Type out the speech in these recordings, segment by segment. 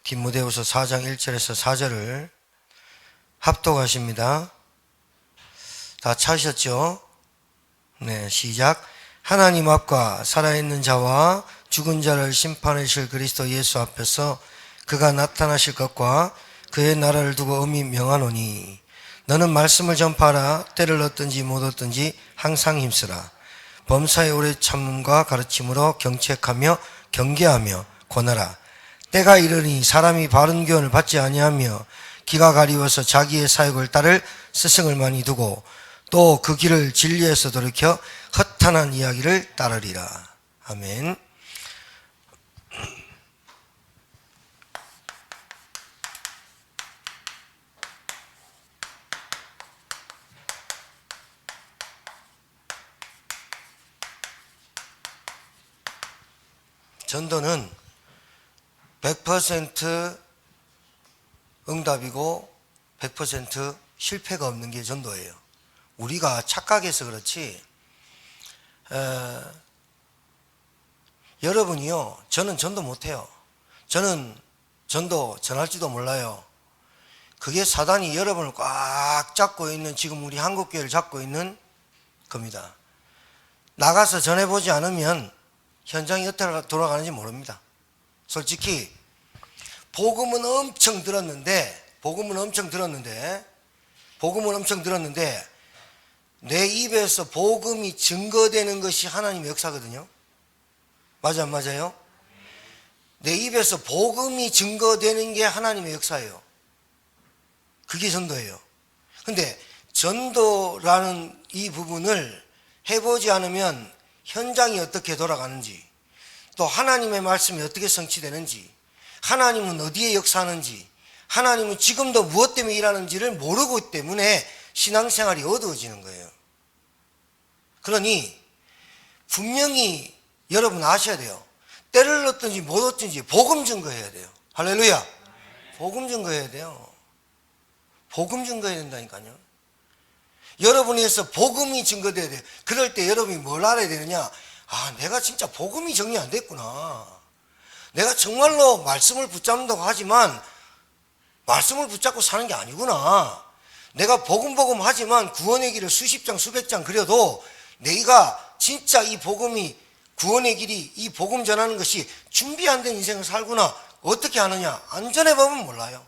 디모데후서 4장 1절에서 4절을 합독하십니다. 다 찾으셨죠? 네, 시작. 하나님 앞과 살아있는 자와 죽은 자를 심판하실 그리스도 예수 앞에서 그가 나타나실 것과 그의 나라를 두고 엄히 명하노니 너는 말씀을 전파하라. 때를 얻든지 못 얻든지 항상 힘쓰라. 범사의 오래 참음과 가르침으로 경책하며 경계하며 권하라. 때가 이르니 사람이 바른 교훈을 받지 아니하며 기가 가리워서 자기의 사욕을 따를 스승을 많이 두고 또 그 길을 진리에서 돌이켜 허탄한 이야기를 따르리라. 아멘. 전도는 100% 응답이고 100% 실패가 없는 게 전도예요. 우리가 착각해서 그렇지, 여러분이요, 저는 전도 못해요. 저는 전도 전할지도 몰라요. 그게 사단이 여러분을 꽉 잡고 있는, 지금 우리 한국교회를 잡고 있는 겁니다. 나가서 전해보지 않으면 현장이 어떻게 돌아가는지 모릅니다. 솔직히 복음은 엄청 들었는데 내 입에서 복음이 증거되는 것이 하나님의 역사거든요. 맞아 안 맞아요? 내 입에서 복음이 증거되는 게 하나님의 역사예요. 그게 전도예요. 근데 전도라는 이 부분을 해보지 않으면 현장이 어떻게 돌아가는지, 또 하나님의 말씀이 어떻게 성취되는지, 하나님은 어디에 역사하는지, 하나님은 지금도 무엇 때문에 일하는지를 모르기 때문에 신앙생활이 어두워지는 거예요. 그러니 분명히 여러분 아셔야 돼요. 때를 얻든지 못 얻든지 복음 증거해야 돼요. 할렐루야. 복음 증거해야 돼요. 복음 증거해야 된다니까요. 여러분에서 복음이 증거돼야 돼요. 그럴 때 여러분이 뭘 알아야 되느냐? 아, 내가 진짜 복음이 정리 안 됐구나. 내가 정말로 말씀을 붙잡는다고 하지만 말씀을 붙잡고 사는 게 아니구나. 내가 복음 하지만 구원의 길을 수십 장 수백 장 그려도 내가 진짜 이 복음이, 구원의 길이, 이 복음 전하는 것이 준비 안 된 인생을 살구나. 어떻게 하느냐? 안전해보면 몰라요.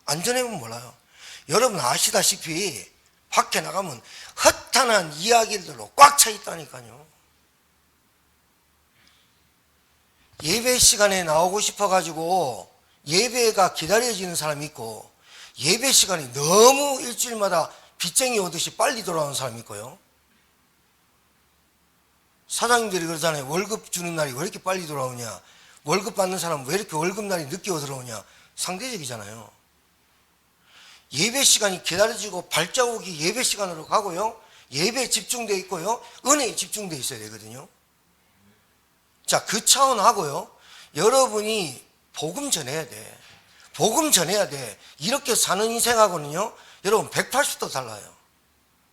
안전해보면 몰라요. 여러분 아시다시피 밖에 나가면 허탄한 이야기들로 꽉 차 있다니까요. 예배 시간에 나오고 싶어가지고 예배가 기다려지는 사람이 있고, 예배 시간이 너무 일주일마다 빚쟁이 오듯이 빨리 돌아오는 사람이 있고요. 사장님들이 그러잖아요. 월급 주는 날이 왜 이렇게 빨리 돌아오냐, 월급 받는 사람은 왜 이렇게 월급날이 늦게 들어오냐. 상대적이잖아요. 예배 시간이 기다려지고 발자국이 예배 시간으로 가고요, 예배에 집중되어 있고요, 은혜에 집중되어 있어야 되거든요. 자, 그 차원하고요, 여러분이 복음 전해야 돼. 복음 전해야 돼. 이렇게 사는 인생하고는요, 여러분 180도 달라요.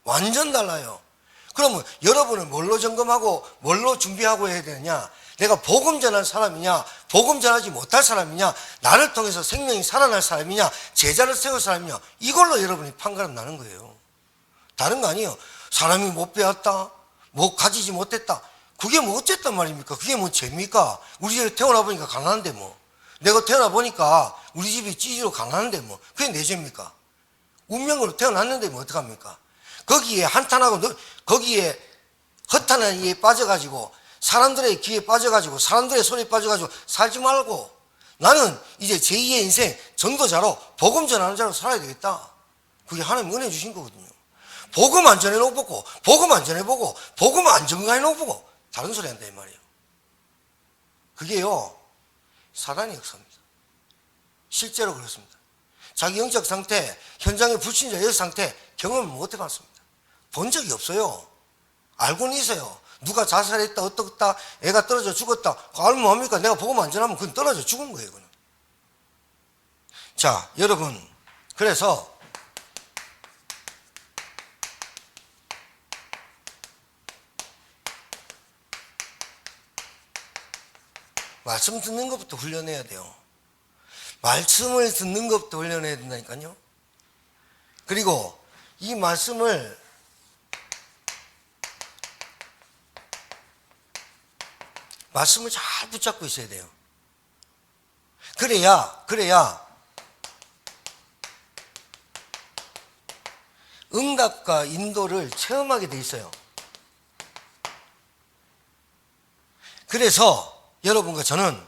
완전 달라요. 그러면 여러분은 뭘로 점검하고 뭘로 준비하고 해야 되느냐? 내가 복음 전할 사람이냐, 복음 전하지 못할 사람이냐, 나를 통해서 생명이 살아날 사람이냐, 제자를 세울 사람이냐, 이걸로 여러분이 판가름 나는 거예요. 다른 거 아니에요. 사람이 못 배웠다, 뭐 가지지 못했다, 그게 뭐 어쨌단 말입니까? 그게 뭐 죄입니까? 우리 집에 태어나 보니까 가난한데 뭐, 내가 태어나 보니까 우리 집이 찌지로 가난한데 뭐, 그게 내 죄입니까? 운명으로 태어났는데 뭐 어떡합니까? 거기에 한탄하고, 거기에 허탄한 이에 빠져가지고, 사람들의 귀에 빠져가지고, 사람들의 손에 빠져가지고 살지 말고, 나는 이제 제2의 인생 전도자로, 복음 전하는 자로 살아야 되겠다. 그게 하나님 은혜 주신 거거든요. 복음 안 전해놓고, 복음 안 전해보고, 복음 안 증거해놓고 다른 소리 한다 이 말이에요. 그게요, 사단의 역사입니다. 실제로 그렇습니다. 자기 영적 상태, 현장의 불신자 의 상태 경험을 못 해봤습니다. 본 적이 없어요. 알고는 있어요. 누가 자살했다, 어떻다, 애가 떨어져 죽었다. 알면 뭐합니까? 내가 복음 안 전하면 그건 떨어져 죽은 거예요. 그건. 자, 여러분, 그래서 말씀 듣는 것부터 훈련해야 돼요. 말씀을 듣는 것부터 훈련해야 된다니까요. 그리고 이 말씀을 잘 붙잡고 있어야 돼요. 그래야 응답과 인도를 체험하게 돼 있어요. 그래서 여러분과 저는,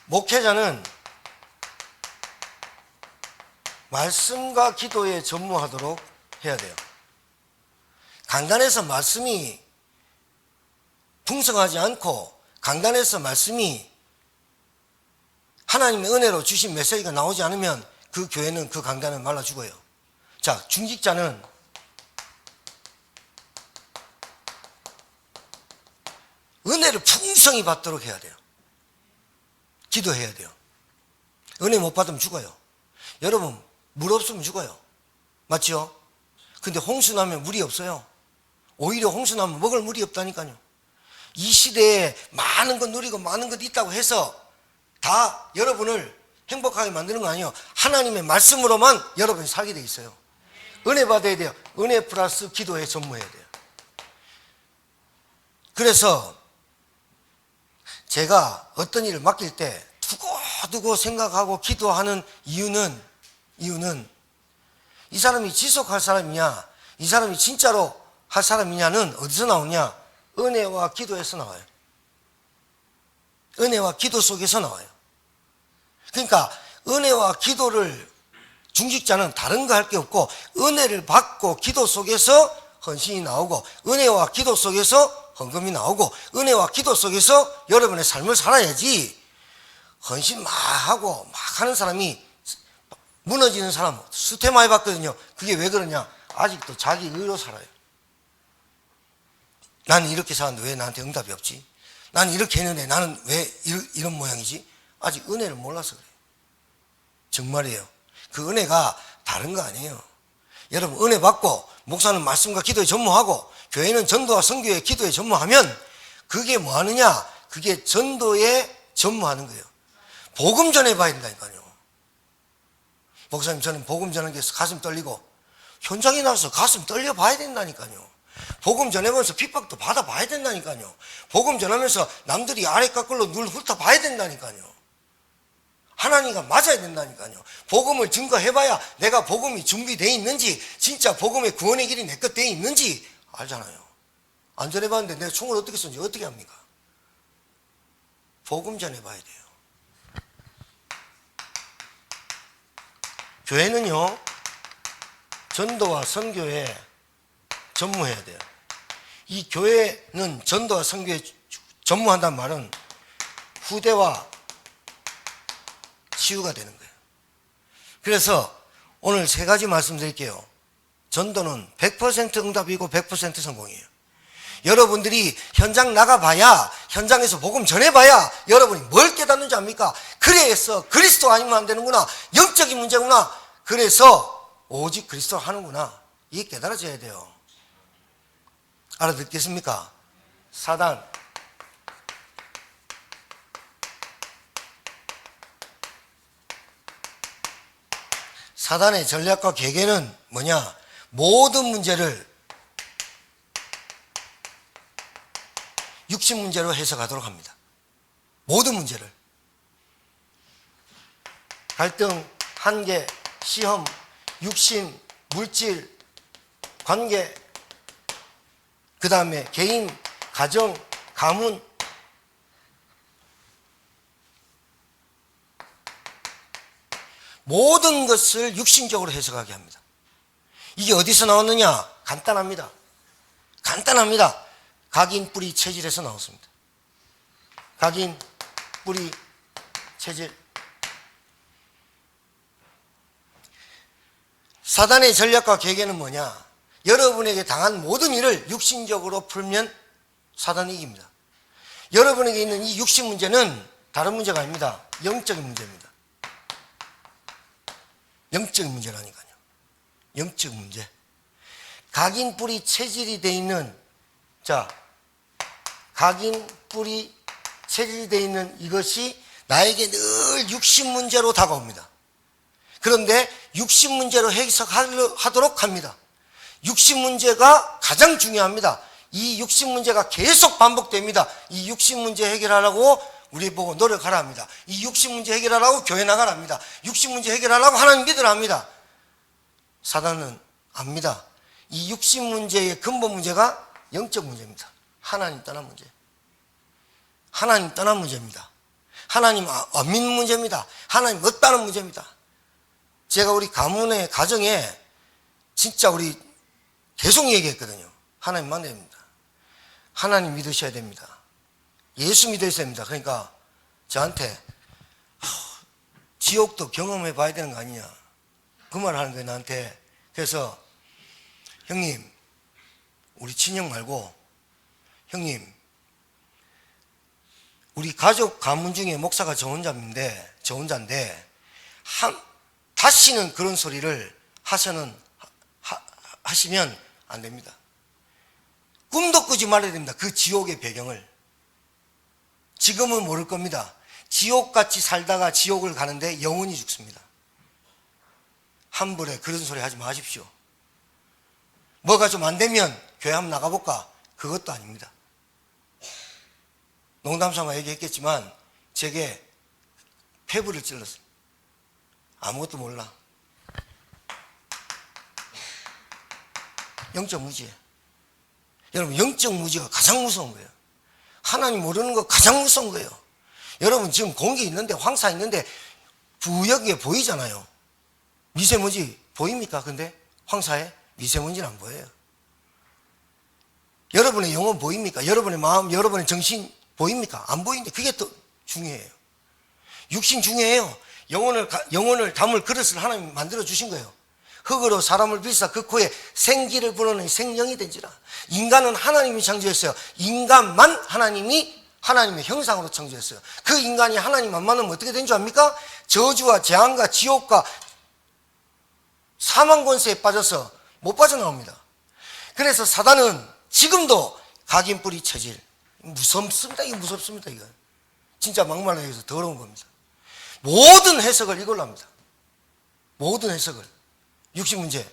목회자는 말씀과 기도에 전무하도록 해야 돼요. 강단에서 말씀이 풍성하지 않고 강단에서 말씀이 하나님의 은혜로 주신 메시지가 나오지 않으면 그 교회는, 그 강단은 말라 죽어요. 중직자는 은혜를 풍성히 받도록 해야 돼요. 기도해야 돼요. 은혜 못 받으면 죽어요. 여러분, 물 없으면 죽어요. 맞죠? 근데 홍수 나면 물이 없어요. 오히려 홍수 나면 먹을 물이 없다니까요. 이 시대에 많은 것 누리고 많은 것 있다고 해서 다 여러분을 행복하게 만드는 거 아니에요. 하나님의 말씀으로만 여러분이 살게 돼 있어요. 은혜 받아야 돼요. 은혜 플러스 기도에 전무해야 돼요. 그래서 제가 어떤 일을 맡길 때 두고두고 생각하고 기도하는 이유는 이 사람이 지속할 사람이냐, 이 사람이 진짜로 할 사람이냐는 어디서 나오냐? 은혜와 기도에서 나와요. 은혜와 기도 속에서 나와요. 그러니까 은혜와 기도를, 중직자는 다른 거 할 게 없고 은혜를 받고 기도 속에서 헌신이 나오고 은혜와 기도 속에서 헌금이 나오고 은혜와 기도 속에서 여러분의 삶을 살아야지, 헌신 막 하고 막 하는 사람이 무너지는 사람 수태 많이 봤거든요. 그게 왜 그러냐? 아직도 자기 의로 살아요. 나는 이렇게 사는데 왜 나한테 응답이 없지? 나는 이렇게 했는데 나는 왜 이런 모양이지? 아직 은혜를 몰라서 그래요. 정말이에요. 그 은혜가 다른 거 아니에요. 여러분, 은혜 받고 목사는 말씀과 기도에 전무하고 교회는 전도와 선교에 기도에 전무하면 그게 뭐 하느냐? 그게 전도에 전무하는 거예요. 복음 전해봐야 된다니까요. 목사님, 저는 복음 전하는 게 가슴 떨리고, 현장에 나가서 가슴 떨려봐야 된다니까요. 복음 전하면서 핍박도 받아봐야 된다니까요. 복음 전하면서 남들이 아래 깎을로 눈을 훑어봐야 된다니까요. 하나님과 맞아야 된다니까요. 복음을 증거해봐야 내가 복음이 준비되어 있는지, 진짜 복음의 구원의 길이 내 것 되어 있는지 알잖아요. 안 전해봤는데 내가 총을 어떻게 쏜지 어떻게 합니까? 복음 전해봐야 돼요. 교회는요, 전도와 선교에 전무해야 돼요. 이 교회는 전도와 선교에 전무한다는 말은 후대와 치유가 되는 거예요. 그래서 오늘 세 가지 말씀드릴게요. 전도는 100% 응답이고 100% 성공이에요. 여러분들이 현장 나가봐야, 현장에서 복음 전해봐야 여러분이 뭘 깨닫는지 압니까? 그래서 그리스도 아니면 안 되는구나, 영적인 문제구나, 그래서 오직 그리스도 하는구나, 이게 깨달아져야 돼요. 알아듣겠습니까? 사단의 전략과 계계는 뭐냐? 모든 문제를 육신 문제로 해석하도록 합니다. 모든 문제를. 갈등, 한계, 시험, 육신, 물질, 관계, 그 다음에 개인, 가정, 가문, 모든 것을 육신적으로 해석하게 합니다. 이게 어디서 나왔느냐? 간단합니다. 각인, 뿌리, 체질에서 나왔습니다. 각인, 뿌리, 체질. 사단의 전략과 계계는 뭐냐? 여러분에게 당한 모든 일을 육신적으로 풀면 사단이 이깁니다. 여러분에게 있는 이 육신 문제는 다른 문제가 아닙니다. 영적인 문제입니다. 영적인 문제라니까요. 영적 문제. 각인, 뿌리, 체질이 되어 있는, 각인, 뿌리, 체질이 되어 있는 이것이 나에게 늘 육신 문제로 다가옵니다. 그런데 육신 문제로 해석하도록 합니다. 육신 문제가 가장 중요합니다. 이 육신 문제가 계속 반복됩니다. 이 육신 문제 해결하라고 우리 보고 노력하라 합니다. 이 육신 문제 해결하라고 교회 나가라 합니다. 육신 문제 해결하라고 하나님 믿으라 합니다. 사단은 압니다. 이 육신 문제의 근본 문제가 영적 문제입니다. 하나님 떠난 문제. 하나님 떠난 문제입니다. 하나님 안 믿는 문제입니다. 하나님 없다는 문제입니다. 제가 우리 가문의 가정에 진짜 우리 계속 얘기했거든요. 하나님 만나야 됩니다. 하나님 믿으셔야 됩니다. 예수 믿으셔야 됩니다. 그러니까 저한테 지옥도 경험해 봐야 되는 거 아니냐, 그 말 하는 거예요, 나한테. 그래서 형님, 우리 친형 말고 형님, 우리 가족 가문 중에 목사가 저 혼자인데 다시는 그런 소리를 하시면 안 됩니다. 꿈도 꾸지 말아야 됩니다. 그 지옥의 배경을. 지금은 모를 겁니다. 지옥같이 살다가 지옥을 가는데 영원히 죽습니다. 함부로 그런 소리 하지 마십시오. 뭐가 좀 안 되면 교회 한번 나가볼까? 그것도 아닙니다. 농담삼아 얘기했겠지만 제게 폐부를 찔렀어요. 아무것도 몰라. 영적 무지에. 여러분, 영적 무지가 가장 무서운 거예요. 하나님 모르는 거 가장 무서운 거예요. 여러분, 지금 공기 있는데, 황사 있는데 부엌에 보이잖아요. 미세먼지 보입니까? 근데 황사에 미세먼지는 안 보여요. 여러분의 영혼 보입니까? 여러분의 마음, 여러분의 정신 보입니까? 안 보이는데 그게 더 중요해요. 육신 중요해요. 영혼을 담을 그릇을 하나님 만들어 주신 거예요. 흙으로 사람을 빚사 그 코에 생기를 불어넣으니 생명이 된지라. 인간은 하나님이 창조했어요. 인간만 하나님이 하나님의 형상으로 창조했어요. 그 인간이 하나님 안 만나면 어떻게 된 줄 압니까? 저주와 재앙과 지옥과 사망 권세에 빠져서 못 빠져나옵니다. 그래서 사단은 지금도 각인뿌리 체질, 무섭습니다. 이거 무섭습니다. 이거 진짜 막말로 해서 더러운 겁니다. 모든 해석을 이걸로 합니다. 모든 해석을. 육신 문제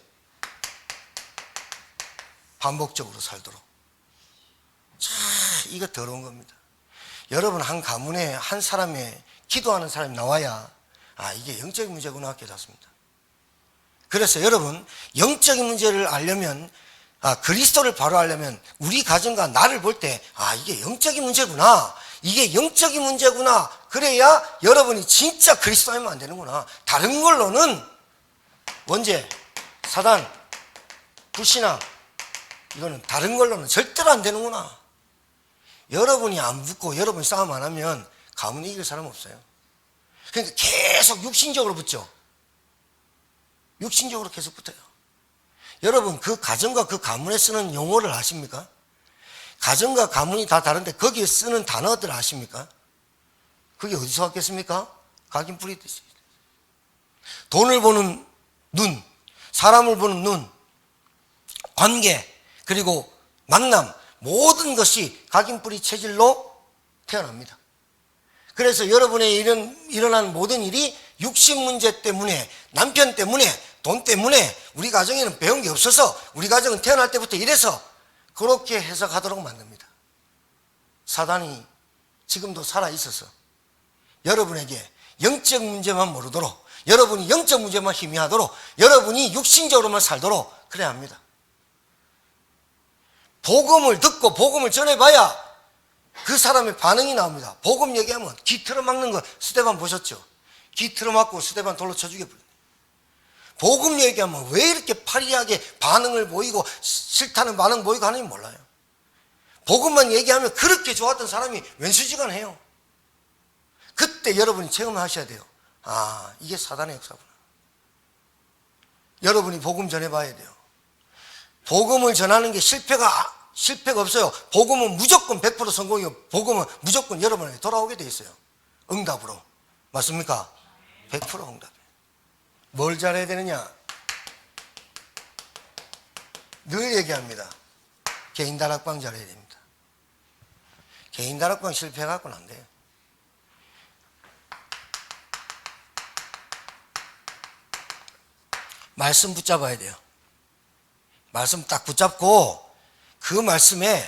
반복적으로 살도록. 자, 이거 더러운 겁니다. 여러분, 한 가문에 한 사람의 기도하는 사람이 나와야 이게 영적인 문제구나 깨닫습니다. 그래서 여러분, 영적인 문제를 알려면, 그리스도를 바로 알려면 우리 가정과 나를 볼 때 이게 영적인 문제구나, 이게 영적인 문제구나, 그래야 여러분이 진짜 그리스도이면 안 되는구나. 다른 걸로는 원죄, 사단, 불신앙, 이거는 다른 걸로는 절대로 안 되는구나. 여러분이 안 붙고 여러분이 싸움 안 하면 가문 이길 사람 없어요. 그러니까 계속 육신적으로 붙죠. 육신적으로 계속 붙어요. 여러분, 그 가정과 그 가문에 쓰는 용어를 아십니까? 가정과 가문이 다 다른데 거기에 쓰는 단어들 아십니까? 그게 어디서 왔겠습니까? 각인뿌리 뜻이에요. 돈을 보는 눈, 사람을 보는 눈, 관계, 그리고 만남, 모든 것이 각인뿌리 체질로 태어납니다. 그래서 여러분의 일어난 모든 일이 육신 문제 때문에, 남편 때문에, 돈 때문에 우리 가정에는 배운 게 없어서 우리 가정은 태어날 때부터 이래서 그렇게 해석하도록 만듭니다. 사단이 지금도 살아있어서 여러분에게 영적 문제만 모르도록, 여러분이 영적 문제만 희미하도록, 여러분이 육신적으로만 살도록 그래야 합니다. 복음을 듣고 복음을 전해봐야 그 사람의 반응이 나옵니다. 복음 얘기하면 귀 틀어막는 거 스데반 보셨죠? 귀 틀어막고 스데반 돌로 쳐 죽여버려요. 복음 얘기하면 왜 이렇게 파리하게 반응을 보이고 싫다는 반응 보이고 하는지 몰라요. 복음만 얘기하면 그렇게 좋았던 사람이 왼수지간해요. 그때 여러분이 체험하셔야 돼요. 이게 사단의 역사구나. 여러분이 복음 전해봐야 돼요. 복음을 전하는 게 실패가 없어요. 복음은 무조건 100% 성공이고, 복음은 무조건 여러분에게 돌아오게 돼 있어요. 응답으로. 맞습니까? 100% 응답. 뭘 잘해야 되느냐? 늘 얘기합니다. 개인 다락방 잘해야 됩니다. 개인 다락방 실패해갖고는 안 돼요. 말씀 붙잡아야 돼요. 말씀 딱 붙잡고 그 말씀에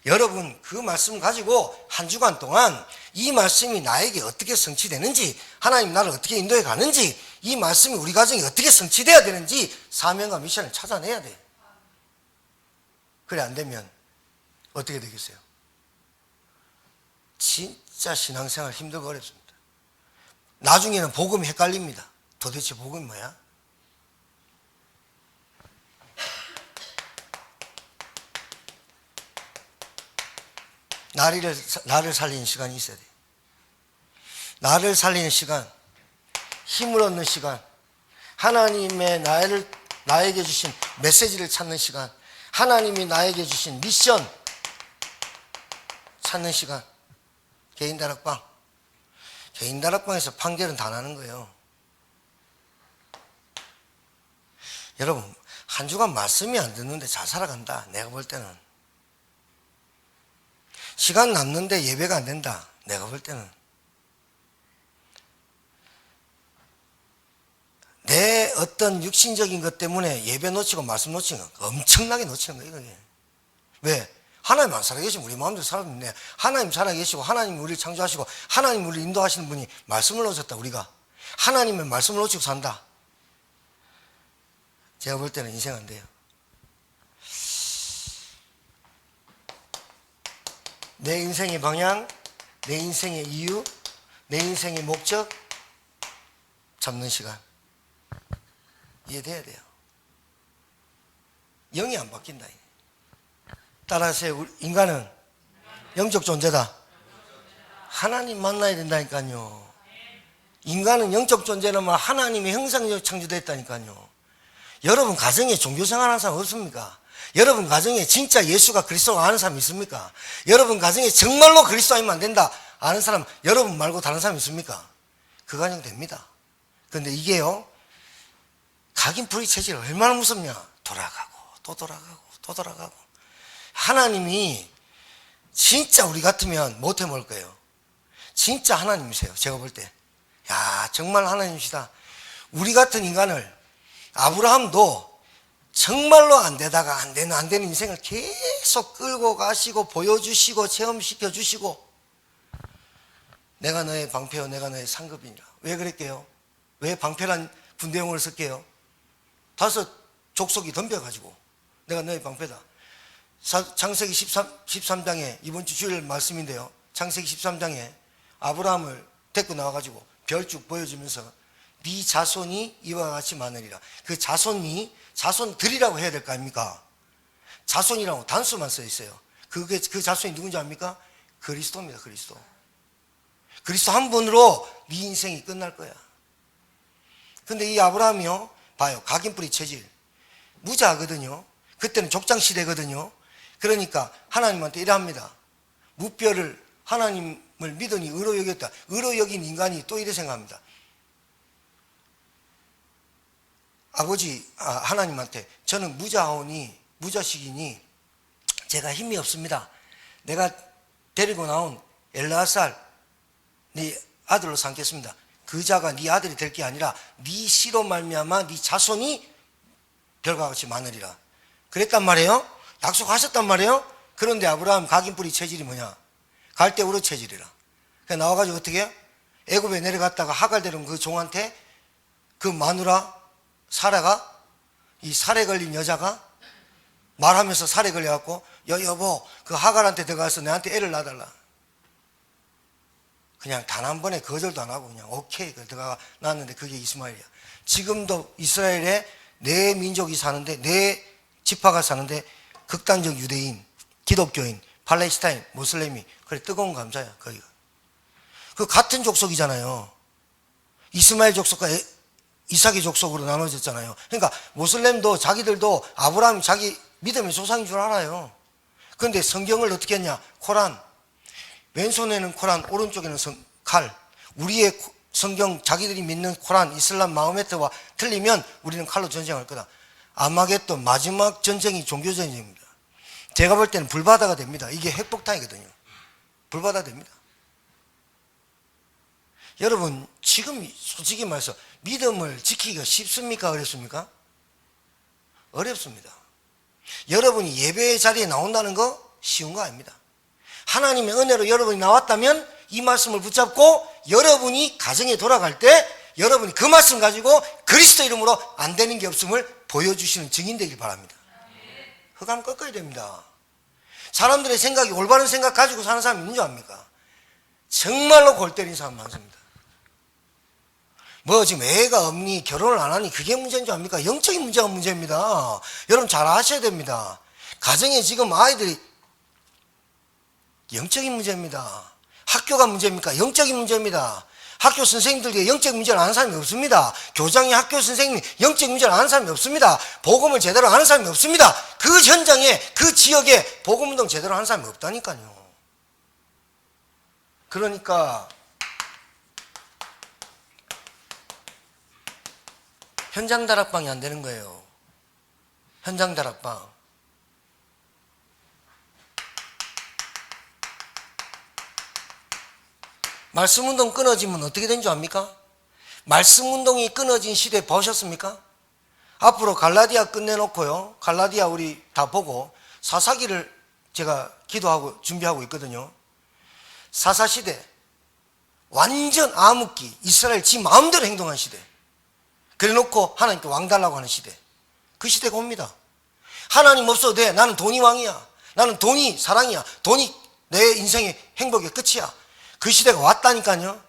여러분 그 말씀 가지고 한 주간 동안 이 말씀이 나에게 어떻게 성취되는지, 하나님 나를 어떻게 인도해 가는지, 이 말씀이 우리 가정에 어떻게 성취돼야 되는지 사명과 미션을 찾아내야 돼. 그래 안 되면 어떻게 되겠어요? 진짜 신앙생활 힘들고 어렵습니다. 나중에는 복음이 헷갈립니다. 도대체 복음이 뭐야? 나를 살리는 시간이 있어야 돼요. 나를 살리는 시간, 힘을 얻는 시간, 하나님의 나에게 주신 메시지를 찾는 시간, 하나님이 나에게 주신 미션 찾는 시간. 개인 다락방. 개인 다락방에서 판결은 다 나는 거예요. 여러분, 한 주간 말씀이 안 듣는데 잘 살아간다. 내가 볼 때는. 시간 남는데 예배가 안 된다. 내가 볼 때는. 내 어떤 육신적인 것 때문에 예배 놓치고 말씀 놓치는 거 엄청나게 놓치는 거예요. 이게. 왜? 하나님 안 살아계시면 우리 마음대로 살아있네. 하나님 살아계시고 하나님 우리를 창조하시고 하나님 우리를 인도하시는 분이 말씀을 놓쳤다. 우리가 하나님의 말씀을 놓치고 산다. 제가 볼 때는 인생 안 돼요. 내 인생의 방향, 내 인생의 이유, 내 인생의 목적 잡는 시간. 이해돼야 돼요. 영이 안 바뀐다. 따라하세요. 인간은 영적 존재다. 하나님 만나야 된다니까요. 인간은 영적 존재라면 하나님의 형상으로 창조됐다니까요. 여러분 가정에 종교생활 하는 사람 없습니까? 여러분 가정에 진짜 예수가 그리스도 아는 사람 있습니까? 여러분 가정에 정말로 그리스도 아니면 안 된다 아는 사람 여러분 말고 다른 사람 있습니까? 그 가정 됩니다. 그런데 이게요, 각인풀이 체질이 얼마나 무섭냐. 돌아가고 또 돌아가고 또 돌아가고. 하나님이 진짜 우리 같으면 못 해먹을 거예요. 진짜 하나님이세요. 제가 볼 때. 야, 정말 하나님이시다. 우리 같은 인간을, 아브라함도 정말로 안 되다가 안 되는 인생을 계속 끌고 가시고 보여주시고 체험시켜 주시고, 내가 너의 방패요 내가 너의 상급이니라. 왜 그랬게요? 왜 방패란 군대용어를 쓸게요? 5 족속이 덤벼가지고 내가 너의 방패다. 창세기 13장에 이번 주 주일 말씀인데요, 창세기 13장에 아브라함을 데리고 나와가지고 별쭉 보여주면서 네 자손이 이와 같이 많으리라. 그 자손이 자손들이라고 해야 될 거 아닙니까? 자손이라고 단수만 써 있어요. 그 자손이 누군지 압니까? 그리스도입니다. 그리스도. 그리스도 한 분으로 네 인생이 끝날 거야. 근데 이 아브라함이요, 봐요. 각인뿌리 체질. 무자거든요. 그때는 족장시대거든요. 그러니까 하나님한테 이래합니다. 무뼈를 하나님을 믿으니 의로 여겼다. 의로 여긴 인간이 또 이래 생각합니다. 하나님한테 저는 무자식이니 제가 힘이 없습니다. 내가 데리고 나온 엘르아살 네 아들로 삼겠습니다. 그 자가 네 아들이 될 게 아니라 네 씨로 말미암아 네 자손이 별과 같이 많으리라. 그랬단 말이에요. 약속하셨단 말이에요. 그런데 아브라함 각인뿌리 체질이 뭐냐? 갈대우르 체질이라. 그래서 나와가지고 어떻게 해요? 애굽에 내려갔다가 하갈 데려온 그 종한테 그 마누라 사라가, 이 살에 걸린 여자가 말하면서 살에 걸려갖고 여보 그 하갈한테 들어가서 내한테 애를 낳아달라. 그냥 단 한 번에 거절도 안 하고 그냥 오케이 들어가 낳았는데 그게 이스마엘이야. 지금도 이스라엘에 네 민족이 사는데, 네 지파가 사는데 극단적 유대인, 기독교인, 팔레스타인, 모슬렘이 그래 뜨거운 감자야. 거기가 그 같은 족속이잖아요. 이스마엘 족속과 이삭의 족속으로 나눠졌잖아요. 그러니까 모슬렘도 자기들도 아브라함이 자기 믿음의 조상인 줄 알아요. 그런데 성경을 어떻게 했냐? 코란, 왼손에는 코란, 오른쪽에는 칼. 우리의 성경, 자기들이 믿는 코란, 이슬람 마호메트와 틀리면 우리는 칼로 전쟁할 거다. 아마겟돈, 마지막 전쟁이 종교전쟁입니다. 제가 볼 때는 불바다가 됩니다. 이게 핵폭탄이거든요. 불바다 됩니다. 여러분 지금 솔직히 말해서 믿음을 지키기가 쉽습니까? 어렵습니까? 어렵습니다. 여러분이 예배 자리에 나온다는 거 쉬운 거 아닙니다. 하나님의 은혜로 여러분이 나왔다면 이 말씀을 붙잡고 여러분이 가정에 돌아갈 때 여러분이 그 말씀 가지고 그리스도 이름으로 안 되는 게 없음을 보여주시는 증인 되길 바랍니다. 흑암 꺾어야 됩니다. 사람들의 생각이 올바른 생각 가지고 사는 사람이 있는 줄 압니까? 정말로 골 때린 사람 많습니다. 뭐 지금 애가 없니 결혼을 안 하니 그게 문제인 줄 압니까? 영적인 문제가 문제입니다. 여러분 잘 아셔야 됩니다. 가정에 지금 아이들이 영적인 문제입니다. 학교가 문제입니까? 영적인 문제입니다. 학교 선생님들 중에 영적 문제를 아는 사람이 없습니다. 교장이 학교 선생님이 영적 문제를 아는 사람이 없습니다. 복음을 제대로 아는 사람이 없습니다. 그 현장에 그 지역에 복음운동 제대로 하는 사람이 없다니까요. 그러니까 현장 다락방이 안 되는 거예요. 현장 다락방. 말씀운동 끊어지면 어떻게 된 줄 압니까? 말씀운동이 끊어진 시대 보셨습니까? 앞으로 갈라디아 끝내놓고요. 갈라디아 우리 다 보고 사사기를 제가 기도하고 준비하고 있거든요. 사사시대. 완전 암흑기. 이스라엘 지 마음대로 행동한 시대. 그래놓고 하나님께 왕 달라고 하는 시대. 그 시대가 옵니다. 하나님 없어도 돼. 나는 돈이 왕이야. 나는 돈이 사랑이야. 돈이 내 인생의 행복의 끝이야. 그 시대가 왔다니까요.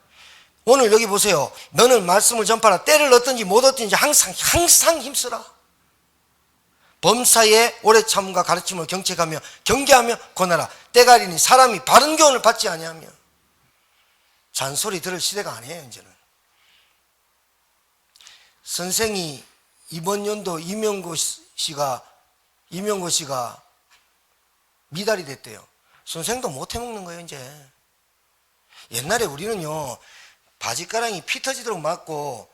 오늘 여기 보세요. 너는 말씀을 전파하라. 때를 얻든지 못 얻든지 항상 힘쓰라. 범사에 오래 참음과 가르침을 경책하며 경계하며 권하라. 때가리니 사람이 바른 교훈을 받지 아니하며. 잔소리 들을 시대가 아니에요. 이제는. 선생이 이번 연도 이명고 씨가 미달이 됐대요. 선생도 못 해먹는 거예요. 이제. 옛날에 우리는요, 바지가랑이 피 터지도록 맞고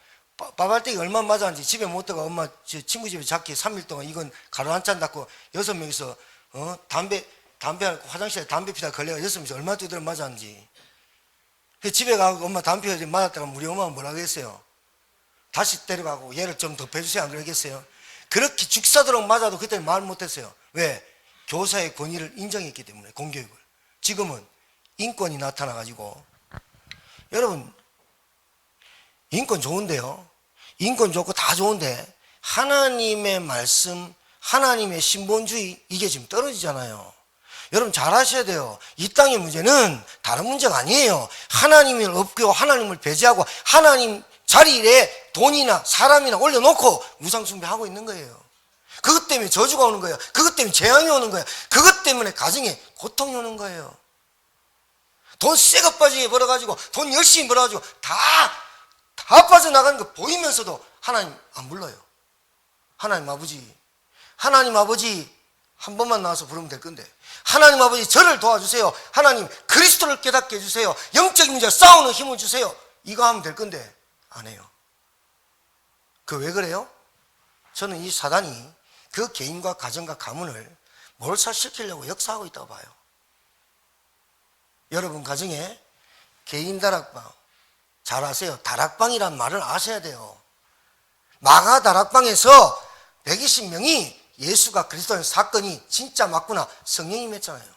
빠발대기 얼마 맞았는지 집에 못 들어가 엄마 친구 집에 자기 3일 동안 이건 가루 한 잔 닦고 6명이서 담배 화장실에 담배 피다 걸려가 6명이서 얼마 두드려 맞았는지. 집에 가고 엄마 담배 피다 맞았다가 우리 엄마가 뭐라고 했어요? 다시 데려가고 얘를 좀 더 빼주세요. 안 그러겠어요? 그렇게 죽사도록 맞아도 그때는 말 못했어요. 왜? 교사의 권위를 인정했기 때문에 공교육을. 지금은 인권이 나타나가지고 여러분 인권 좋은데요. 인권 좋고 다 좋은데 하나님의 말씀, 하나님의 신본주의 이게 지금 떨어지잖아요. 여러분 잘 아셔야 돼요. 이 땅의 문제는 다른 문제가 아니에요. 하나님을 없고 하나님을 배제하고 하나님 자리에 돈이나 사람이나 올려놓고 우상숭배하고 있는 거예요. 그것 때문에 저주가 오는 거예요. 그것 때문에 재앙이 오는 거예요. 그것 때문에 가정에 고통이 오는 거예요. 돈 쇠가 빠지게 벌어가지고 돈 열심히 벌어가지고 다 빠져나가는 거 보이면서도 하나님 안 불러요. 하나님 아버지 한 번만 나와서 부르면 될 건데 하나님 아버지 저를 도와주세요. 하나님 그리스도를 깨닫게 해주세요. 영적인 문제 싸우는 힘을 주세요. 이거 하면 될 건데 안 해요. 그 왜 그래요? 저는 이 사단이 그 개인과 가정과 가문을 몰살시키려고 역사하고 있다고 봐요. 여러분 가정에 개인 다락방 잘 아세요. 다락방이란 말을 아셔야 돼요. 마가 다락방에서 120명이 예수가 그리스도인 사건이 진짜 맞구나 성령이 임했잖아요.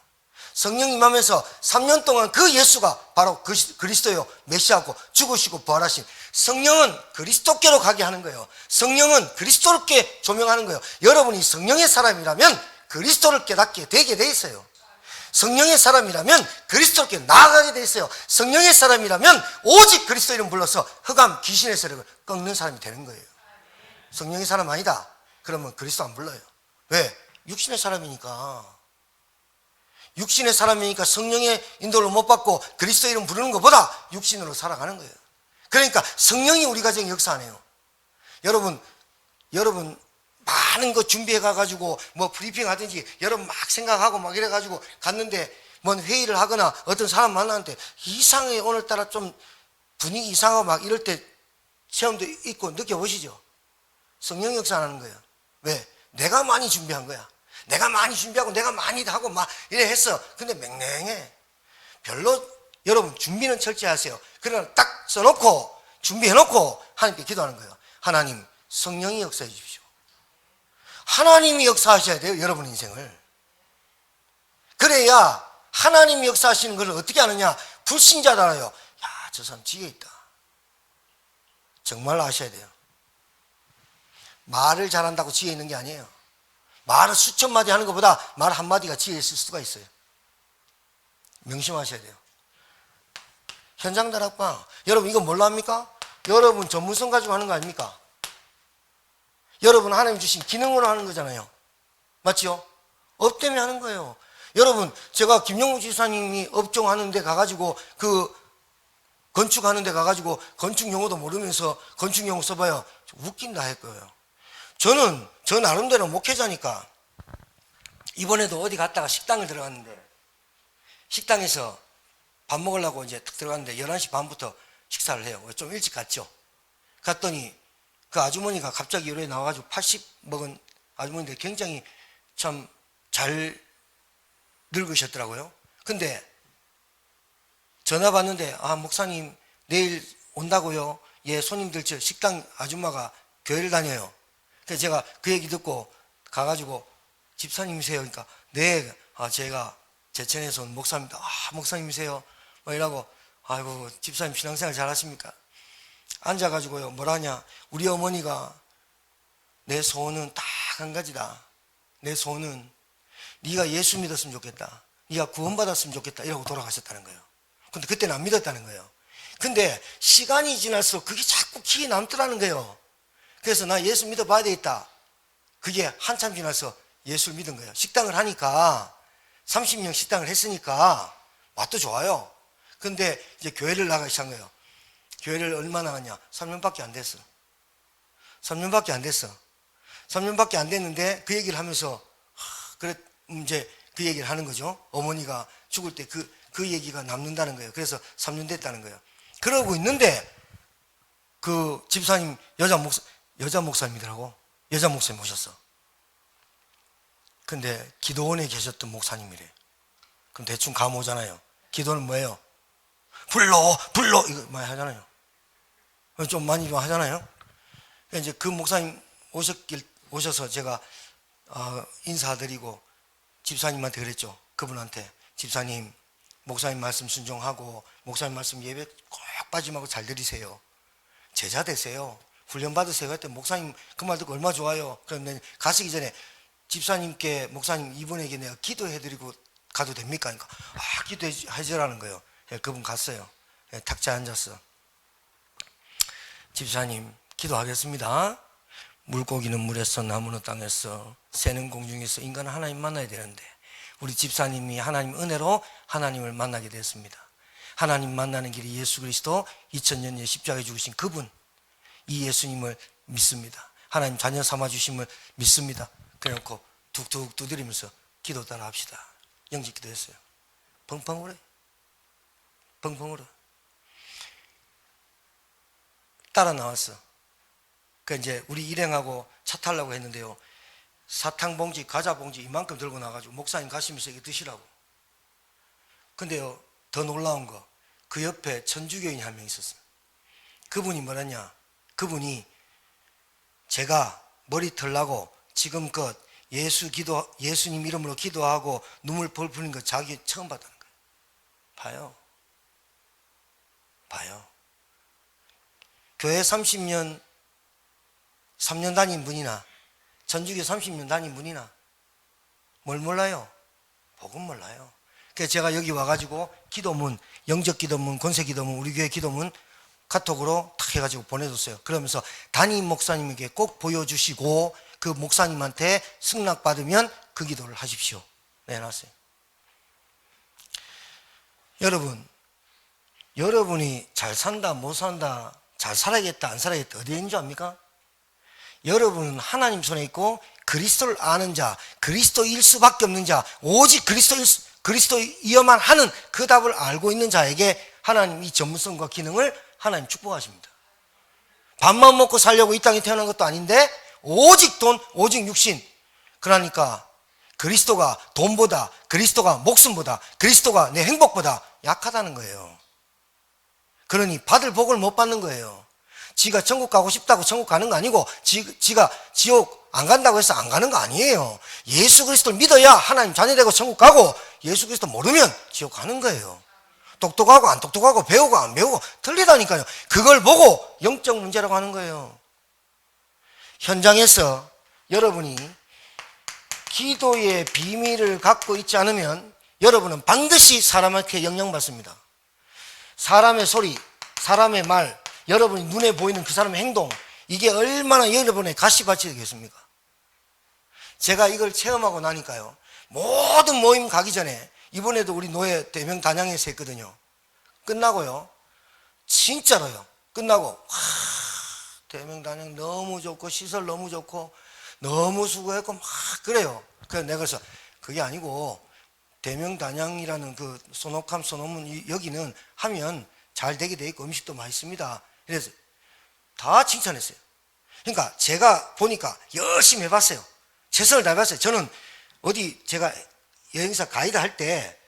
성령이 임하면서 3년 동안 그 예수가 바로 그리스도요 메시아고 죽으시고 부활하신 성령은 그리스도께로 가게 하는 거예요. 성령은 그리스도께 조명하는 거예요. 여러분이 성령의 사람이라면 그리스도를 깨닫게 되게 돼 있어요. 성령의 사람이라면 그리스도께 나아가게 돼 있어요. 성령의 사람이라면 오직 그리스도 이름 불러서 흑암 귀신의 세력을 꺾는 사람이 되는 거예요. 성령의 사람 아니다 그러면 그리스도 안 불러요. 왜? 육신의 사람이니까. 육신의 사람이니까 성령의 인도를 못 받고 그리스도 이름 부르는 것보다 육신으로 살아가는 거예요. 그러니까 성령이 우리 가정에 역사 안 해요. 여러분 많은 거 준비해 가가지고 뭐 브리핑 하든지 여러분 막 생각하고 막 이래가지고 갔는데 뭔 회의를 하거나 어떤 사람 만났는데 이상해. 오늘따라 좀 분위기 이상하고 막 이럴 때 체험도 있고 느껴보시죠. 성령 역사 안 하는 거예요. 왜? 내가 많이 준비한 거야. 내가 많이 준비하고 내가 많이 하고 막 이래 했어. 근데 맹맹해. 별로 여러분 준비는 철저히 하세요. 그러나 딱 써놓고 준비해놓고 하나님께 기도하는 거예요. 하나님, 성령이 역사해 주십시오. 하나님이 역사하셔야 돼요, 여러분 인생을. 그래야 하나님이 역사하시는 걸 어떻게 아느냐? 불신자도 알아요. 야, 저 사람 지혜 있다. 정말 아셔야 돼요. 말을 잘한다고 지혜 있는 게 아니에요. 말을 수천 마디 하는 것보다 말 한마디가 지혜 있을 수가 있어요. 명심하셔야 돼요. 현장 다락방, 여러분 이거 뭘로 합니까? 여러분 전문성 가지고 하는 거 아닙니까? 여러분 하나님 주신 기능으로 하는 거잖아요. 맞지요? 업 때문에 하는 거예요. 여러분, 제가 김영우 지사님이 업종하는 데 가가지고 건축하는 데 가가지고 건축 용어도 모르면서 건축 용어 써봐요. 웃긴다 할 거예요. 저는 저 나름대로 목회자니까 이번에도 어디 갔다가 식당을 들어갔는데 식당에서 밥 먹으려고 이제 딱 들어갔는데 11시 반부터 식사를 해요. 좀 일찍 갔죠. 갔더니 그 아주머니가 갑자기 요래 나와가지고 80 먹은 아주머니인데 굉장히 참 잘 늙으셨더라고요. 근데 전화 받는데, 아, 목사님 내일 온다고요? 예, 손님들 저 식당 아줌마가 교회를 다녀요. 그래서 제가 그 얘기 듣고 가가지고 집사님이세요? 그러니까 네, 아, 제가 제천에서 온 목사입니다. 아, 목사님이세요? 뭐 이러고, 아이고, 집사님 신앙생활 잘 하십니까? 앉아가지고요, 뭐라냐, 우리 어머니가 내 소원은 딱 한 가지다. 내 소원은 네가 예수 믿었으면 좋겠다. 네가 구원받았으면 좋겠다. 이러고 돌아가셨다는 거예요. 근데 그때는 안 믿었다는 거예요. 근데 시간이 지날수록 그게 자꾸 기억에 남더라는 거예요. 그래서 나 예수 믿어봐야 되겠다. 그게 한참 지나서 예수를 믿은 거예요. 식당을 하니까 30년 식당을 했으니까 맛도 좋아요. 근데 이제 교회를 나가기 시작한 거예요. 교회를 얼마나 나갔냐? 3년밖에 안 됐어. 3년밖에 안 됐어. 3년밖에 안 됐는데 그 얘기를 하면서 그래 이제 그 얘기를 하는 거죠. 어머니가 죽을 때 그 얘기가 남는다는 거예요. 그래서 3년 됐다는 거예요. 그러고 있는데 그 집사님 여자 목사님이더라고. 여자 목사님 오셨어. 근데 기도원에 계셨던 목사님이래. 그럼 대충 감 오잖아요. 기도는 뭐예요? 불러 이거 많이 하잖아요. 좀 많이 좀 하잖아요. 이제 그 목사님 오셔서 제가 인사드리고 집사님한테 그랬죠. 그분한테, 집사님 목사님 말씀 순종하고 목사님 말씀 예배 꼭 빠지지 말고 잘 들으세요. 제자 되세요. 훈련 받으세요. 그때 목사님 그 말 듣고 얼마나 좋아요. 그런데 가시기 전에 집사님께, 목사님 이분에게 내가 기도해드리고 가도 됩니까? 그러니까 기도해주라는 거예요. 그분 갔어요. 탁자에 앉았어. 집사님 기도하겠습니다. 물고기는 물에서, 나무는 땅에서, 새는 공중에서, 인간은 하나님 만나야 되는데 우리 집사님이 하나님 은혜로 하나님을 만나게 됐습니다. 하나님 만나는 길이 예수 그리스도 2000년 전에 십자가에 죽으신 그분, 이 예수님을 믿습니다. 하나님 자녀 삼아주심을 믿습니다. 그래놓고 툭툭 두드리면서 기도 따라 합시다. 영접 기도했어요. 펑펑 울어요. 펑펑 울어. 따라 나왔어. 그 이제 우리 일행하고 차 타려고 했는데요. 사탕 봉지, 과자 봉지 이만큼 들고 나가지고 목사님 가시면서 이게 드시라고. 근데요, 더 놀라운 거, 그 옆에 천주교인이 한 명 있었어요. 그분이 뭐랬냐? 그분이 제가 머리 털라고 지금껏 예수님 이름으로 기도하고 눈물 벌 뿌린 거 자기 처음 봤다는 거예요. 봐요. 교회 30년, 3년 다닌 분이나 전주교 30년 다닌 분이나 뭘 몰라요? 복음 몰라요. 그래서 제가 여기 와가지고 기도문, 영적 기도문, 권세 기도문, 우리 교회 기도문 카톡으로 탁 해가지고 보내줬어요. 그러면서 담임 목사님에게 꼭 보여주시고 그 목사님한테 승낙받으면 그 기도를 하십시오. 내놨어요. 여러분이 잘 산다, 못 산다, 잘 살아야겠다, 안 살아야겠다, 어디에 있는 줄 압니까? 여러분은 하나님 손에 있고 그리스도를 아는 자, 그리스도일 수밖에 없는 자, 오직 그리스도이어만 하는 그 답을 알고 있는 자에게 하나님 이 전문성과 기능을 하나님 축복하십니다. 밥만 먹고 살려고 이 땅에 태어난 것도 아닌데 오직 돈, 오직 육신. 그러니까 그리스도가 돈보다, 그리스도가 목숨보다, 그리스도가 내 행복보다 약하다는 거예요. 그러니 받을 복을 못 받는 거예요. 지가 천국 가고 싶다고 천국 가는 거 아니고 지가 지옥 안 간다고 해서 안 가는 거 아니에요. 예수 그리스도를 믿어야 하나님 자녀되고 천국 가고 예수 그리스도 모르면 지옥 가는 거예요. 똑똑하고 안 똑똑하고 배우고 안 배우고 틀리다니까요. 그걸 보고 영적 문제라고 하는 거예요. 현장에서 여러분이 기도의 비밀을 갖고 있지 않으면 여러분은 반드시 사람에게 영향받습니다. 사람의 소리, 사람의 말, 여러분이 눈에 보이는 그 사람의 행동, 이게 얼마나 여러분의 가시밭이 되겠습니까? 제가 이걸 체험하고 나니까요, 모든 모임 가기 전에 이번에도 우리 노예 대명 단양에서 했거든요. 끝나고요, 진짜로요, 끝나고 와, 대명 단양 너무 좋고 시설 너무 좋고 너무 수고했고 막 그래요. 그래서 내가 그래서 그게 아니고 대명 단양이라는 그 소노캄 소노문 여기는 하면 잘 되게 돼 있고 음식도 맛있습니다. 그래서 다 칭찬했어요. 그러니까 제가 보니까 열심히 해봤어요. 최선을 다해봤어요. 저는 어디 제가 여행사 가이드 할 때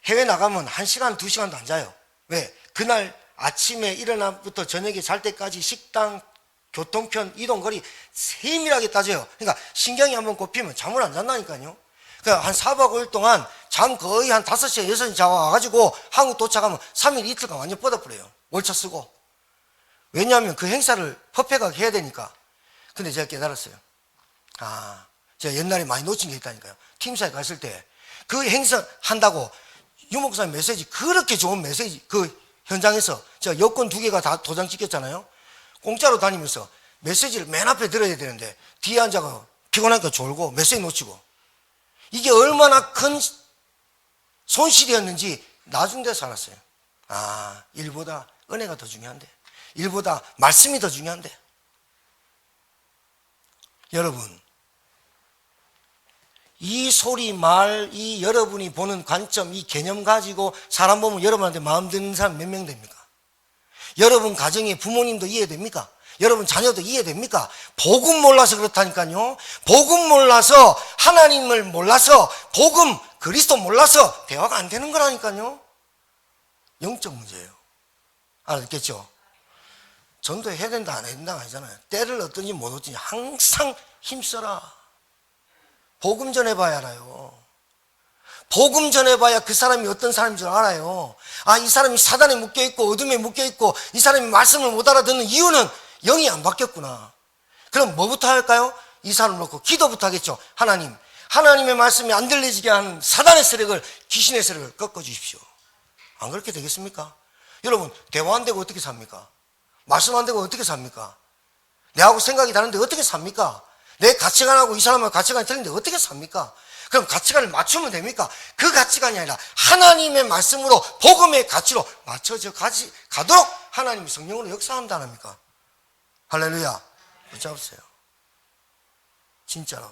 해외 나가면 1시간, 2시간도 안 자요. 왜? 그날 아침에 일어나부터 저녁에 잘 때까지 식당, 교통편, 이동거리 세밀하게 따져요. 그러니까 신경이 한번 꼽히면 잠을 안 잔다니까요. 그러니까 한 4박 5일 동안 잠 거의 한 5시에 6시에 자와가지고 한국 도착하면 3일 이틀간 완전 뻗어버려요. 월차 쓰고. 왜냐하면 그 행사를 퍼펙하게 해야 되니까. 근데 제가 깨달았어요. 아, 제가 옛날에 많이 놓친 게 있다니까요. 팀사에 갔을 때 그 행사 한다고 유 목사님 메시지, 그렇게 좋은 메시지, 그 현장에서 제가 여권 2개가 다 도장 찍혔잖아요. 공짜로 다니면서 메시지를 맨 앞에 들어야 되는데 뒤에 앉아가 피곤하니까 졸고 메시지 놓치고, 이게 얼마나 큰 손실이었는지 나중 돼서 알았어요. 아, 일보다 은혜가 더 중요한데, 일보다 말씀이 더 중요한데. 여러분, 이 소리, 말, 이 여러분이 보는 관점, 이 개념 가지고 사람 보면 여러분한테 마음 드는 사람 몇 명 됩니까? 여러분 가정의 부모님도 이해됩니까? 여러분 자녀도 이해됩니까? 복음 몰라서 그렇다니까요. 복음 몰라서, 하나님을 몰라서, 복음, 그리스도 몰라서 대화가 안 되는 거라니까요. 영적 문제예요. 알았겠죠? 전도해야 된다 안 해야 된다 아니잖아요. 때를 얻든지 못 얻든지 항상 힘써라. 복음 전해봐야 알아요. 복음 전해봐야 그 사람이 어떤 사람인 줄 알아요. 아, 이 사람이 사단에 묶여있고 어둠에 묶여있고 이 사람이 말씀을 못 알아듣는 이유는 영이 안 바뀌었구나. 그럼 뭐부터 할까요? 이 사람을 놓고 기도부터 하겠죠. 하나님, 하나님의 말씀이 안 들려지게 하는 사단의 세력을, 귀신의 세력을 꺾어주십시오. 안 그렇게 되겠습니까? 여러분, 대화 안 되고 어떻게 삽니까? 말씀 안 되고 어떻게 삽니까? 내하고 생각이 다른데 어떻게 삽니까? 내 가치관하고 이 사람하고 가치관이 틀린데 어떻게 삽니까? 그럼 가치관을 맞추면 됩니까? 그 가치관이 아니라 하나님의 말씀으로, 복음의 가치로 맞춰져 가도록 하나님이 성령으로 역사한다랍니까? 할렐루야. 붙잡으세요. 진짜로.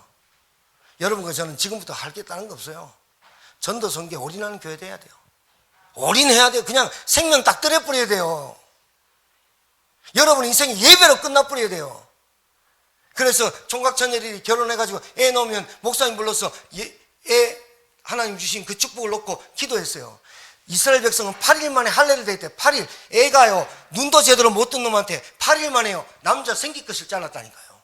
여러분과 저는 지금부터 할 게 다른 거 없어요. 전도 선교 올인하는 교회 돼야 돼요. 올인해야 돼요. 그냥 생명 딱 때려버려야 돼요. 여러분 인생이 예배로 끝나버려야 돼요. 그래서 총각처녀들이 결혼해가지고 애 낳으면 목사님 불러서 애 하나님 주신 그 축복을 놓고 기도했어요. 이스라엘 백성은 8일 만에 할례를 드릴 때 8일, 애가요 눈도 제대로 못 뜬 놈한테 8일 만에요 남자 생기끝을 잘랐다니까요.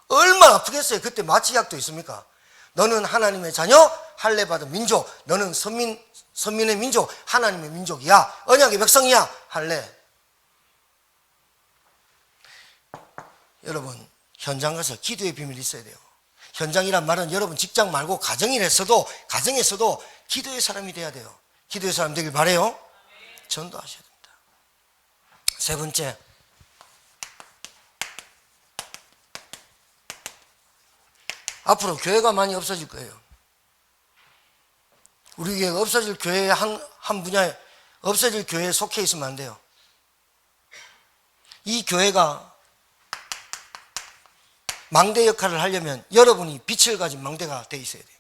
얼마나 아프겠어요. 그때 마취약도 있습니까? 너는 하나님의 자녀, 할례 받은 민족, 너는 선민의 민족, 하나님의 민족이야, 언약의 백성이야, 할례. 여러분, 현장 가서 기도의 비밀이 있어야 돼요. 현장이란 말은 여러분 직장 말고 가정에서도 기도의 사람이 돼야 돼요. 기도의 사람 되길 바라요. 전도하셔야 됩니다. 세 번째, 앞으로 교회가 많이 없어질 거예요. 우리 교회가 없어질 교회의 한 분야에, 없어질 교회에 속해 있으면 안 돼요. 이 교회가 망대 역할을 하려면 여러분이 빛을 가진 망대가 돼 있어야 돼요.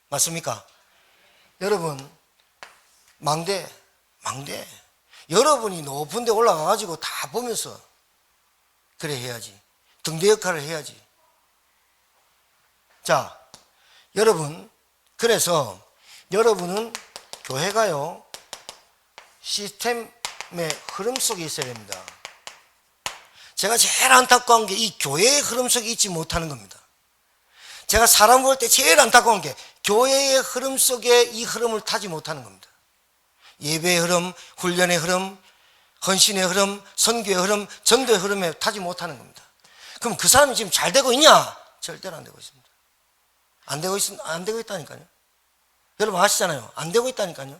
맞습니까? 여러분, 망대. 여러분이 높은 데 올라가가지고 다 보면서 그래 해야지. 등대 역할을 해야지. 자, 여러분, 그래서 여러분은 교회가요, 시스템의 흐름 속에 있어야 됩니다. 제가 제일 안타까운 게 이 교회의 흐름 속에 있지 못하는 겁니다. 제가 사람 볼 때 제일 안타까운 게 교회의 흐름 속에 이 흐름을 타지 못하는 겁니다. 예배의 흐름, 훈련의 흐름, 헌신의 흐름, 선교의 흐름, 전도의 흐름에 타지 못하는 겁니다. 그럼 그 사람이 지금 잘 되고 있냐? 절대로 안 되고 있습니다. 안 되고 있다니까요. 여러분 아시잖아요. 안 되고 있다니까요.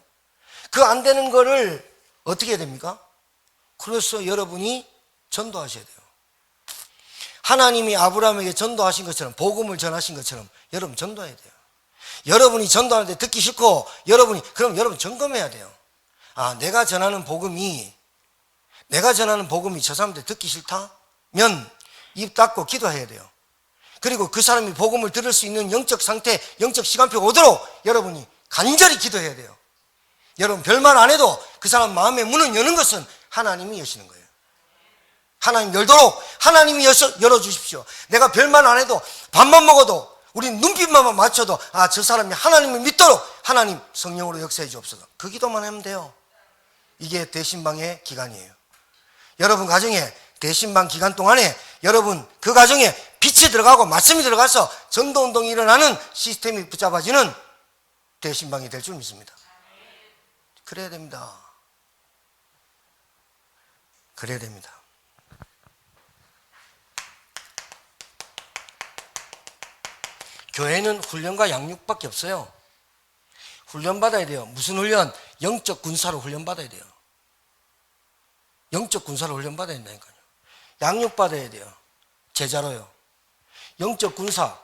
그 안 되는 거를 어떻게 해야 됩니까? 그래서 여러분이 전도하셔야 돼요. 하나님이 아브라함에게 전도하신 것처럼, 복음을 전하신 것처럼 여러분 전도해야 돼요. 여러분이 전도하는데 듣기 싫고 그럼 여러분 점검해야 돼요. 아, 내가 전하는 복음이 저 사람한테 듣기 싫다면 입 닫고 기도해야 돼요. 그리고 그 사람이 복음을 들을 수 있는 영적 상태, 영적 시간표가 오도록 여러분이 간절히 기도해야 돼요. 여러분 별말 안 해도 그 사람 마음의 문을 여는 것은 하나님이 여시는 거예요. 하나님 열도록 하나님이 열어주십시오. 내가 별말 안 해도 밥만 먹어도 우리 눈빛만 맞춰도 아, 저 사람이 하나님을 믿도록 하나님 성령으로 역사해 주옵소서. 그 기도만 하면 돼요. 이게 대신방의 기간이에요. 여러분 가정에 대신방 기간 동안에 여러분 그 가정에 빛이 들어가고 말씀이 들어가서 전도운동이 일어나는 시스템이 붙잡아지는 대신방이 될 줄 믿습니다. 그래야 됩니다. 그래야 됩니다. 교회는 훈련과 양육밖에 없어요. 훈련 받아야 돼요. 무슨 훈련? 영적 군사로 훈련 받아야 돼요. 영적 군사로 훈련 받아야 된다니까요. 양육 받아야 돼요. 제자로요. 영적 군사,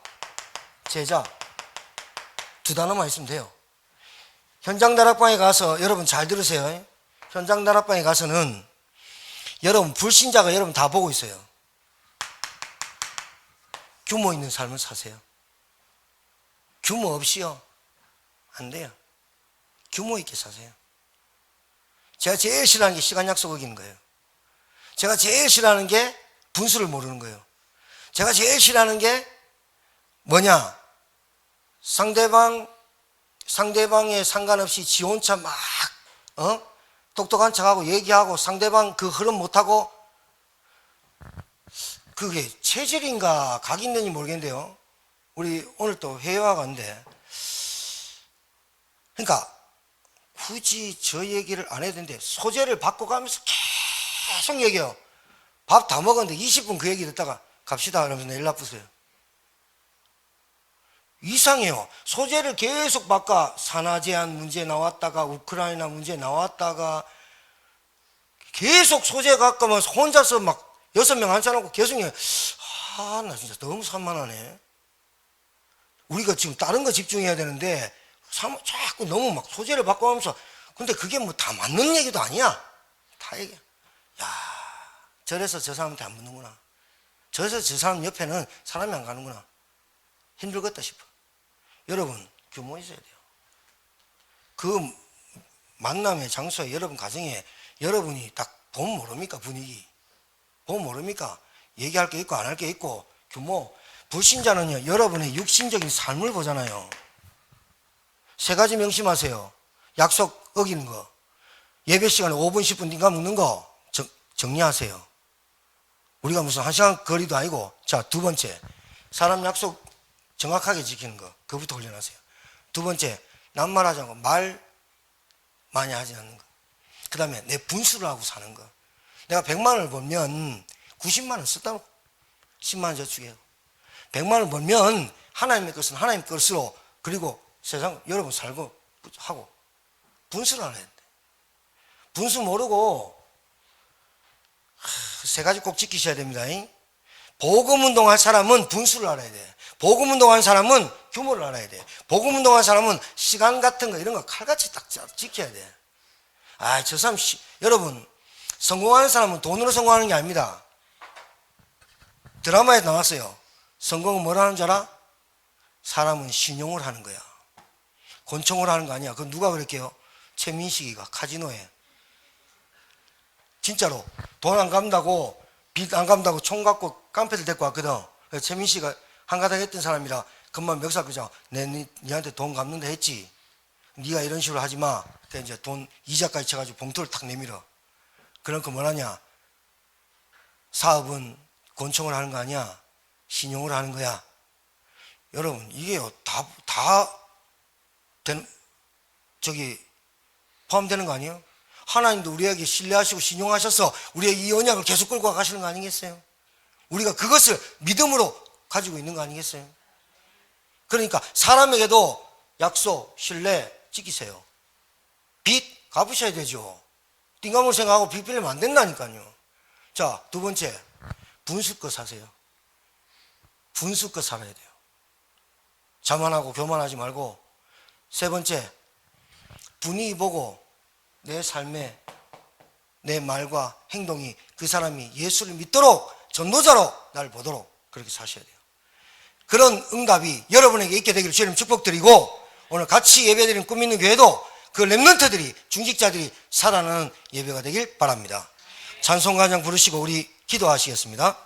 제자 두 단어만 있으면 돼요. 현장 다락방에 가서 여러분 잘 들으세요. 현장 다락방에 가서는 여러분 불신자가 여러분 다 보고 있어요. 규모 있는 삶을 사세요. 규모 없이요 안 돼요. 규모 있게 사세요. 제가 제일 싫어하는 게 시간 약속 어기는 거예요. 제가 제일 싫어하는 게 분수를 모르는 거예요. 제가 제일 싫어하는 게 뭐냐? 상대방에 상관없이 지 혼자 막 똑똑한 척하고 얘기하고 상대방 그 흐름 못하고, 그게 체질인가 각이 있는지 모르겠는데요. 우리 오늘 또 회의와 간데, 그러니까 굳이 저 얘기를 안 해도 되는데 소재를 바꿔가면서 계속 얘기해요. 밥 다 먹었는데 20분 그 얘기 듣다가 갑시다 그러면서 내일 나쁘세요. 이상해요. 소재를 계속 바꿔. 산화 제한 문제 나왔다가 우크라이나 문제 나왔다가 계속 소재 바꾸면서 혼자서 막 6명 앉혀놓고 계속 나 진짜 너무 산만하네. 우리가 지금 다른 거 집중해야 되는데 자꾸 너무 막 소재를 바꿔가면서, 근데 그게 뭐 다 맞는 얘기도 아니야. 다 얘기야. 저래서 저 사람한테 안 묻는구나. 저래서 저 사람 옆에는 사람이 안 가는구나. 힘들겠다 싶어. 여러분 규모 있어야 돼요. 그 만남의 장소에 여러분 가정에 여러분이 딱 보면 모릅니까? 분위기 보면 모릅니까? 얘기할 게 있고 안 할 게 있고. 규모. 불신자는요 여러분의 육신적인 삶을 보잖아요. 세 가지 명심하세요. 약속 어기는 거, 예배 시간에 5분 10분 네가 묵는 거 정리하세요. 우리가 무슨 1시간 거리도 아니고. 자, 두 번째, 사람 약속 정확하게 지키는 거, 그부터 훈련하세요. 두 번째, 낱말하지 않고 말 많이 하지 않는 거. 그 다음에 내 분수를 하고 사는 거. 내가 100만 원을 벌면 90만 원 썼다고 10만 원 저축해요. 100만 원을 벌면 하나님의 것은 하나님 것으로, 그리고 세상 여러분 살고 하고 분수를 알아야 돼. 분수 모르고 세 가지 꼭 지키셔야 됩니다. 복음 운동할 사람은 분수를 알아야 돼. 복음 운동하는 사람은 규모를 알아야 돼. 복음 운동하는 사람은 시간 같은 거 이런 거 칼같이 딱 지켜야 돼. 저 사람 여러분 성공하는 사람은 돈으로 성공하는 게 아닙니다. 드라마에 나왔어요. 성공은 뭘 하는 줄 알아? 사람은 신용을 하는 거야. 권총을 하는 거 아니야. 그건 누가 그랬게요? 최민식이가 카지노에 진짜로 돈 안 갚는다고, 빚 안 갚는다고 총 갖고 깡패들 데리고 왔거든. 그래서 최민식이가 한가닥 했던 사람이라 금방 멱살 끄자. 니한테 돈 갚는다 했지. 네가 이런 식으로 하지 마. 그래서 이제 돈 이자까지 쳐가지고 봉투를 탁 내밀어. 그럼 그 뭐라냐? 사업은 권총을 하는 거 아니야? 신용을 하는 거야. 여러분, 이게요, 포함되는 거 아니에요? 하나님도 우리에게 신뢰하시고 신용하셔서 우리의 이 언약을 계속 끌고 가시는 거 아니겠어요? 우리가 그것을 믿음으로 가지고 있는 거 아니겠어요? 그러니까 사람에게도 약속, 신뢰 지키세요. 빚 갚으셔야 되죠. 띵가물 생각하고 빚 빌리면 안 된다니까요. 자, 두 번째, 분수껏 사세요. 분수껏 살아야 돼요. 자만하고 교만하지 말고. 세 번째, 분위기 보고 내 삶에 내 말과 행동이 그 사람이 예수를 믿도록 전도자로 날 보도록 그렇게 사셔야 돼요. 그런 응답이 여러분에게 있게 되기를 주님 축복드리고, 오늘 같이 예배드리는 꿈 있는 교회도 그 렘넌트들이, 중직자들이 살아나는 예배가 되길 바랍니다. 찬송가장 부르시고 우리 기도하시겠습니다.